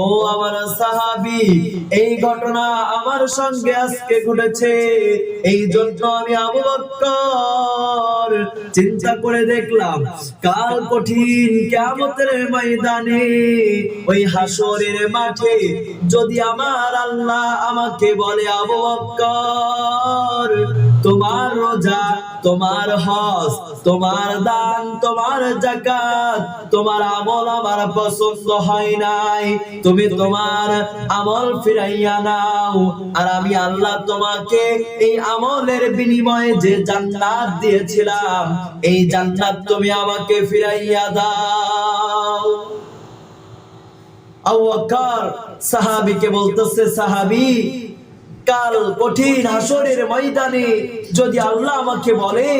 ও আমার সাহাবী, এই ঘটনা আমার সঙ্গে আজকে ঘটেছে, এই জন্য আমি আবু বকর চিন্তা করে দেখলাম কাল কঠিন কিয়ামতের ময়দানে ওই হাসরের মাঠে যদি আমার আল্লাহ আমাকে বলে, আবু বকর তোমার রোজা, তোমার হজ, তোমার দান, তোমার যাকাত, তোমার আমল আমার পছন্দ হয় নাই, তুমি তোমার আমল ফিরাইয়া নাও, আর আমি আল্লাহ তোমাকে এই আমলের বিনিময়ে যে জান্নাত দিয়েছিলাম এই জান্নাত তুমি আমাকে ফিরাইয়া দাও। আবু বকর সাহাবীকে বলতেছে, সাহাবী কাল কঠিন হাসরের ময়দানে যদি আল্লাহ আমাকে বলে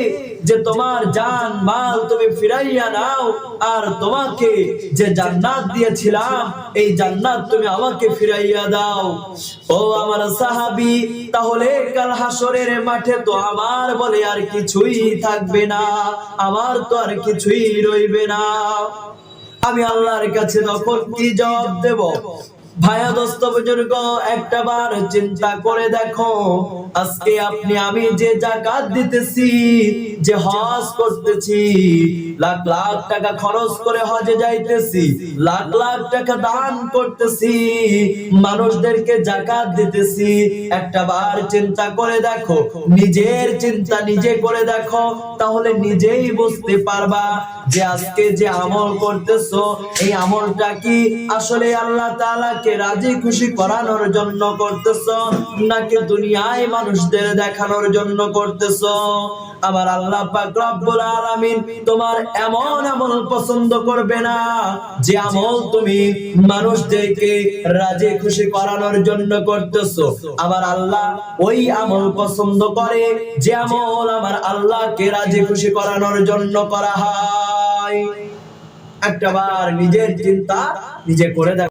যে তোমার জান মাল তুমি ফিরাইয়া নাও, আর তোমাকে যে জান্নাত দিয়েছিলাম এই জান্নাত তুমি আমাকে ফিরাইয়া দাও, ও আমার সাহাবী তাহলে কাল হাসরের মাঠে তো আমার বলে আর কিছুই থাকবে না, আমার তো আর কিছুই রইবে না, আমি আল্লাহর কাছে তখন কি জবাব দেব? ভাইয়া দোস্ত বুজুর্গ, একটা বার চিন্তা করে দেখো, আজকে আপনি আমি যে যাকাত দিতেছি, যে হজ করতেছি, লাখ লাখ টাকা খরচ করে হজে যাইতেছি, লাখ লাখ টাকা দান করতেছি, মানুষদেরকে যাকাত দিতেছি, একটা বার চিন্তা করে দেখো, নিজের চিন্তা নিজে করে দেখো, তাহলে নিজেই বুঝতে পারবা যে আজকে যে আমল করতেছো এই আমলটা কি আসলে আল্লাহ তাআলাকে রাজি খুশি করানোর জন্য করতেছো নাকি দুনিয়ায় মানুষদের দেখানোর জন্য করতেছো। আমার আল্লাহ পাক রব্বুল আলামিন তোমার এমন আমল পছন্দ করবে না যে আমল তুমি মানুষদেরকে রাজি খুশি করানোর জন্য করতেছো। আমার আল্লাহ ওই আমল পছন্দ করে যে আমল আমার আল্লাহকে রাজি খুশি করানোর জন্য করা হয়। একটাবার নিজের চিন্তা নিজে করে দেখ।